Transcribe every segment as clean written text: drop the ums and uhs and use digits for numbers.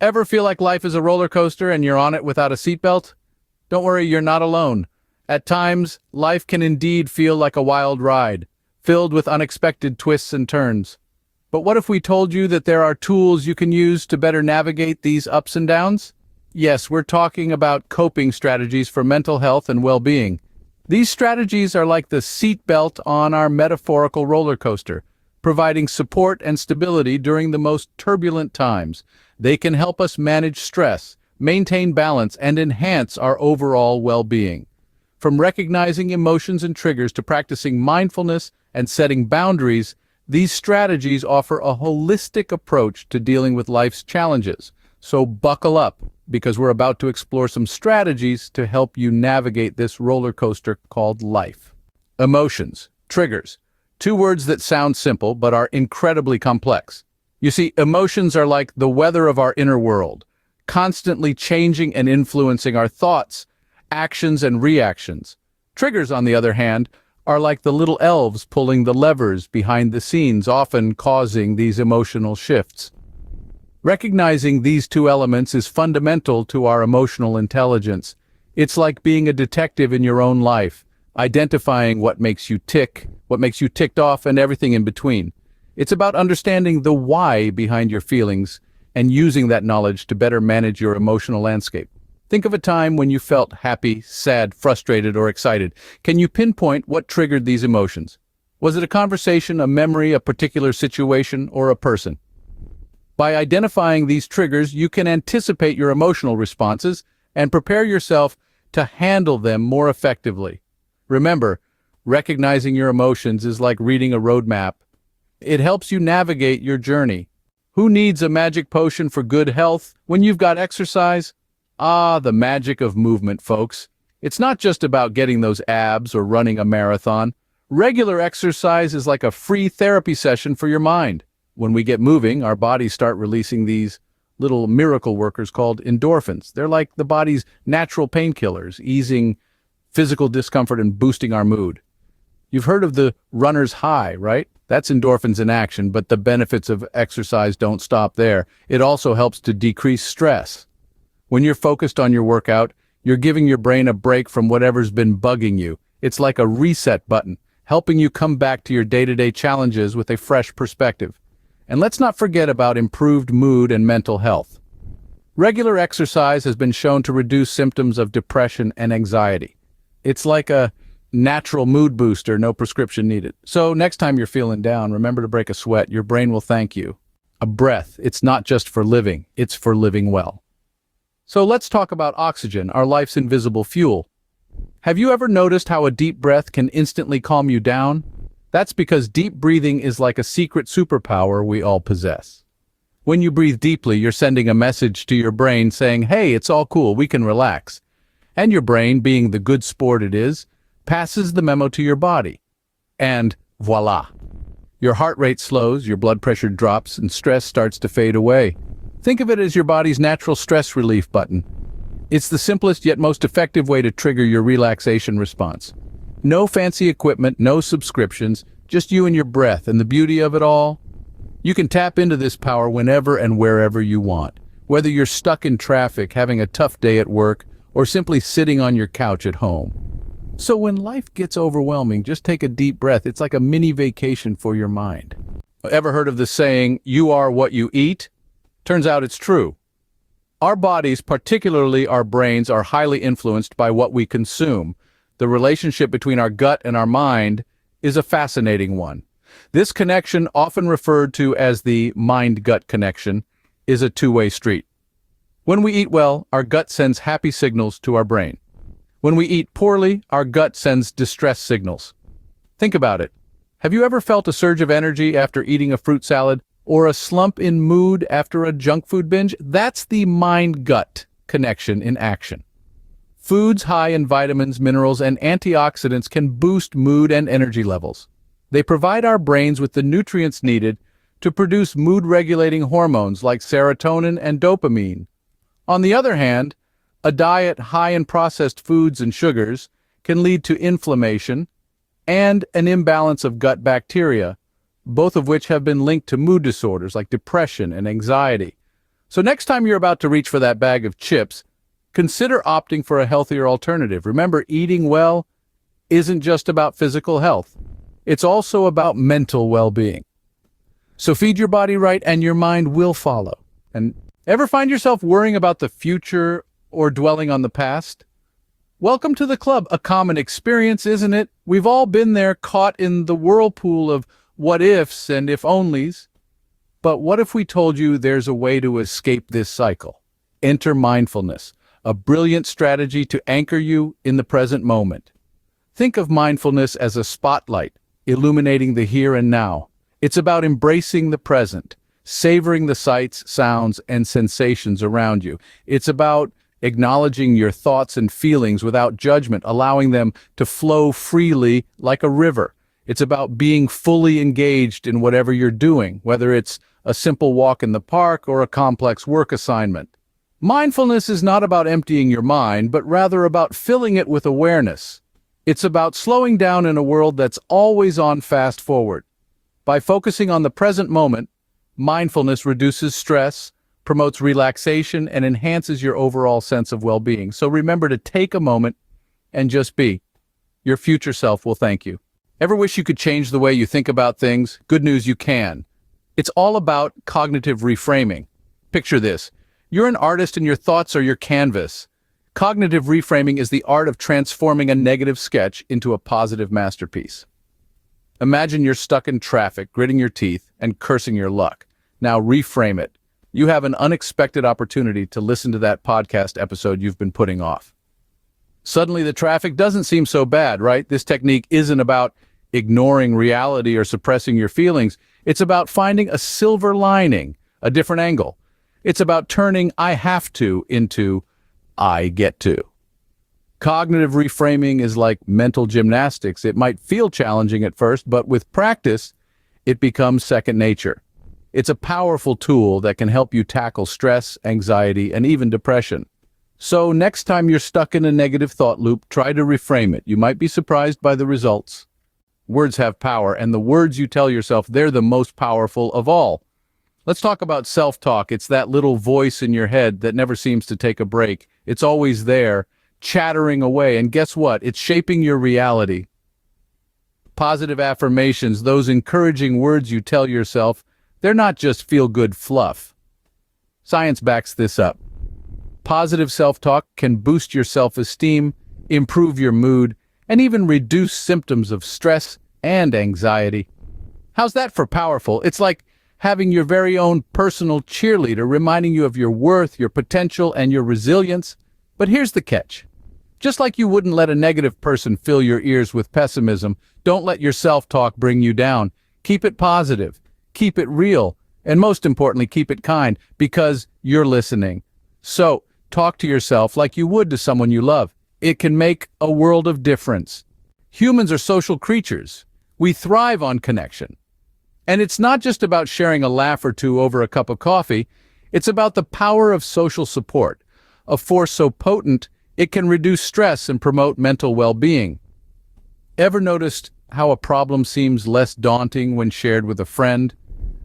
Ever feel like life is a roller coaster and you're on it without a seatbelt? Don't worry, you're not alone. At times, life can indeed feel like a wild ride, filled with unexpected twists and turns. But what if we told you that there are tools you can use to better navigate these ups and downs? Yes, we're talking about coping strategies for mental health and well-being. These strategies are like the seatbelt on our metaphorical roller coaster, providing support and stability during the most turbulent times. They can help us manage stress, maintain balance, and enhance our overall well-being. From recognizing emotions and triggers to practicing mindfulness and setting boundaries, these strategies offer a holistic approach to dealing with life's challenges. So buckle up, because we're about to explore some strategies to help you navigate this roller coaster called life. Emotions, triggers. Two words that sound simple but are incredibly complex. You see, emotions are like the weather of our inner world, constantly changing and influencing our thoughts, actions, and reactions. Triggers, on the other hand, are like the little elves pulling the levers behind the scenes, often causing these emotional shifts. Recognizing these two elements is fundamental to our emotional intelligence. It's like being a detective in your own life, identifying what makes you tick, what makes you ticked off, and everything in between. It's about understanding the why behind your feelings and using that knowledge to better manage your emotional landscape. Think of a time when you felt happy, sad, frustrated, or excited. Can you pinpoint what triggered these emotions? Was it a conversation, a memory, a particular situation, or a person? By identifying these triggers, you can anticipate your emotional responses and prepare yourself to handle them more effectively. Remember, recognizing your emotions is like reading a roadmap. It helps you navigate your journey. Who needs a magic potion for good health when you've got exercise? Ah, the magic of movement, folks. It's not just about getting those abs or running a marathon. Regular exercise is like a free therapy session for your mind. When we get moving, our bodies start releasing these little miracle workers called endorphins. They're like the body's natural painkillers, easing physical discomfort and boosting our mood. You've heard of the runner's high, right? That's endorphins in action, but the benefits of exercise don't stop there. It also helps to decrease stress. When you're focused on your workout, you're giving your brain a break from whatever's been bugging you. It's like a reset button, helping you come back to your day-to-day challenges with a fresh perspective. And let's not forget about improved mood and mental health. Regular exercise has been shown to reduce symptoms of depression and anxiety. It's like a natural mood booster, no prescription needed. So next time you're feeling down, remember to break a sweat. Your brain will thank you. A breath, it's not just for living, it's for living well. So let's talk about oxygen, our life's invisible fuel. Have you ever noticed how a deep breath can instantly calm you down? That's because deep breathing is like a secret superpower we all possess. When you breathe deeply, you're sending a message to your brain saying, hey, it's all cool, we can relax. And your brain, being the good sport it is, passes the memo to your body. And voila! Your heart rate slows, your blood pressure drops, and stress starts to fade away. Think of it as your body's natural stress relief button. It's the simplest yet most effective way to trigger your relaxation response. No fancy equipment, no subscriptions, just you and your breath, and the beauty of it all? You can tap into this power whenever and wherever you want, whether you're stuck in traffic, having a tough day at work, or simply sitting on your couch at home. So when life gets overwhelming, just take a deep breath. It's like a mini vacation for your mind. Ever heard of the saying, you are what you eat? Turns out it's true. Our bodies, particularly our brains, are highly influenced by what we consume. The relationship between our gut and our mind is a fascinating one. This connection, often referred to as the mind-gut connection, is a two-way street. When we eat well, our gut sends happy signals to our brain. When we eat poorly, our gut sends distress signals. Think about it. Have you ever felt a surge of energy after eating a fruit salad, or a slump in mood after a junk food binge? That's the mind-gut connection in action. Foods high in vitamins, minerals, and antioxidants can boost mood and energy levels. They provide our brains with the nutrients needed to produce mood-regulating hormones like serotonin and dopamine. On the other hand, a diet high in processed foods and sugars can lead to inflammation and an imbalance of gut bacteria, both of which have been linked to mood disorders like depression and anxiety. So next time you're about to reach for that bag of chips, consider opting for a healthier alternative. Remember, eating well isn't just about physical health. It's also about mental well-being. So feed your body right and your mind will follow. And ever find yourself worrying about the future or dwelling on the past? Welcome to the club, a common experience, isn't it? We've all been there, caught in the whirlpool of what-ifs and if-onlys. But what if we told you there's a way to escape this cycle? Enter mindfulness, a brilliant strategy to anchor you in the present moment. Think of mindfulness as a spotlight, illuminating the here and now. It's about embracing the present, savoring the sights, sounds, and sensations around you. It's about acknowledging your thoughts and feelings without judgment, allowing them to flow freely like a river. It's about being fully engaged in whatever you're doing, whether it's a simple walk in the park or a complex work assignment. Mindfulness is not about emptying your mind, but rather about filling it with awareness. It's about slowing down in a world that's always on fast forward. By focusing on the present moment, mindfulness reduces stress, promotes relaxation, and enhances your overall sense of well-being. So remember to take a moment and just be. Your future self will thank you. Ever wish you could change the way you think about things? Good news, you can. It's all about cognitive reframing. Picture this. You're an artist and your thoughts are your canvas. Cognitive reframing is the art of transforming a negative sketch into a positive masterpiece. Imagine you're stuck in traffic, gritting your teeth, and cursing your luck. Now reframe it. You have an unexpected opportunity to listen to that podcast episode you've been putting off. Suddenly the traffic doesn't seem so bad, right? This technique isn't about ignoring reality or suppressing your feelings. It's about finding a silver lining, a different angle. It's about turning I have to into I get to. Cognitive reframing is like mental gymnastics. It might feel challenging at first, but with practice, it becomes second nature. It's a powerful tool that can help you tackle stress, anxiety, and even depression. So next time you're stuck in a negative thought loop, try to reframe it. You might be surprised by the results. Words have power, and the words you tell yourself, they're the most powerful of all. Let's talk about self-talk. It's that little voice in your head that never seems to take a break. It's always there, chattering away, and guess what? It's shaping your reality. Positive affirmations, those encouraging words you tell yourself, they're not just feel-good fluff. Science backs this up. Positive self-talk can boost your self-esteem, improve your mood, and even reduce symptoms of stress and anxiety. How's that for powerful? It's like having your very own personal cheerleader reminding you of your worth, your potential, and your resilience. But here's the catch. Just like you wouldn't let a negative person fill your ears with pessimism, don't let your self-talk bring you down. Keep it positive, keep it real, and most importantly, keep it kind, because you're listening. So, talk to yourself like you would to someone you love. It can make a world of difference. Humans are social creatures. We thrive on connection. And it's not just about sharing a laugh or two over a cup of coffee. It's about the power of social support, a force so potent it can reduce stress and promote mental well-being. Ever noticed how a problem seems less daunting when shared with a friend?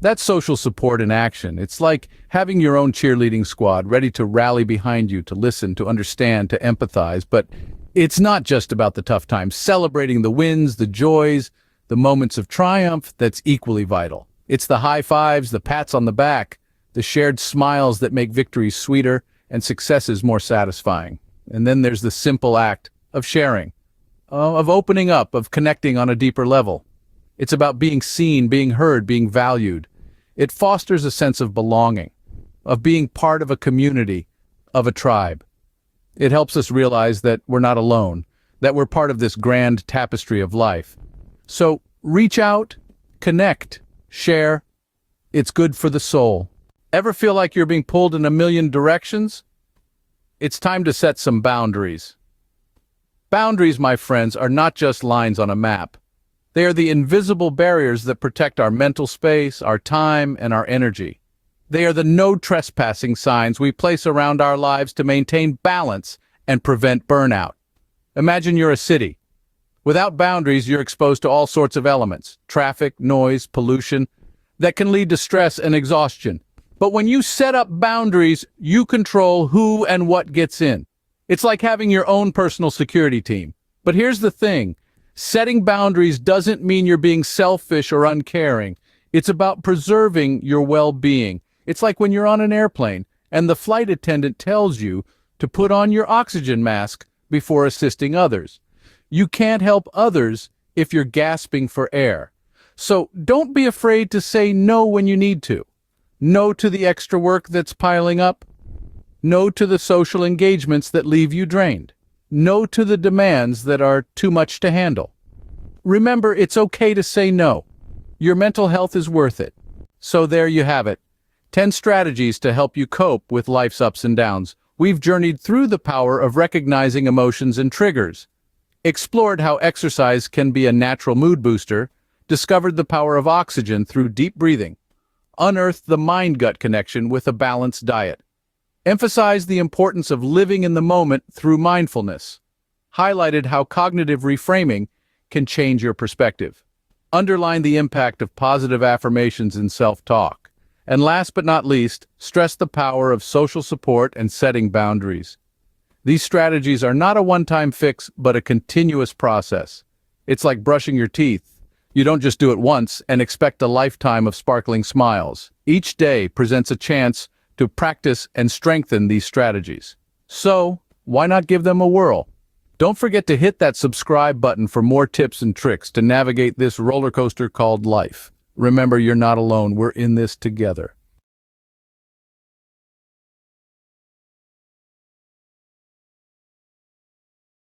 That's social support in action. It's like having your own cheerleading squad ready to rally behind you, to listen, to understand, to empathize. But it's not just about the tough times. Celebrating the wins, the joys, the moments of triumph, that's equally vital. It's the high fives, the pats on the back, the shared smiles that make victories sweeter and successes more satisfying. And then there's the simple act of sharing, of opening up, of connecting on a deeper level. It's about being seen, being heard, being valued. It fosters a sense of belonging, of being part of a community, of a tribe. It helps us realize that we're not alone, that we're part of this grand tapestry of life. So reach out, connect, share. It's good for the soul. Ever feel like you're being pulled in a million directions? It's time to set some boundaries. Boundaries, my friends, are not just lines on a map. They are the invisible barriers that protect our mental space, our time, and our energy. They are the no trespassing signs we place around our lives to maintain balance and prevent burnout. Imagine you're a city. Without boundaries, you're exposed to all sorts of elements, traffic, noise, pollution, that can lead to stress and exhaustion. But when you set up boundaries, you control who and what gets in. It's like having your own personal security team. But here's the thing. Setting boundaries doesn't mean you're being selfish or uncaring. It's about preserving your well-being. It's like when you're on an airplane and the flight attendant tells you to put on your oxygen mask before assisting others. You can't help others if you're gasping for air. So don't be afraid to say no when you need to. No to the extra work that's piling up. No to the social engagements that leave you drained. No to the demands that are too much to handle. Remember, it's okay to say no. Your mental health is worth it. So there you have it. 10 strategies to help you cope with life's ups and downs. We've journeyed through the power of recognizing emotions and triggers, explored how exercise can be a natural mood booster, discovered the power of oxygen through deep breathing, unearthed the mind-gut connection with a balanced diet, emphasized the importance of living in the moment through mindfulness, highlighted how cognitive reframing can change your perspective, underlined the impact of positive affirmations and self-talk, and last but not least, stressed the power of social support and setting boundaries. These strategies are not a one-time fix, but a continuous process. It's like brushing your teeth. You don't just do it once and expect a lifetime of sparkling smiles. Each day presents a chance to practice and strengthen these strategies. So, why not give them a whirl? Don't forget to hit that subscribe button for more tips and tricks to navigate this roller coaster called life. Remember, you're not alone. We're in this together.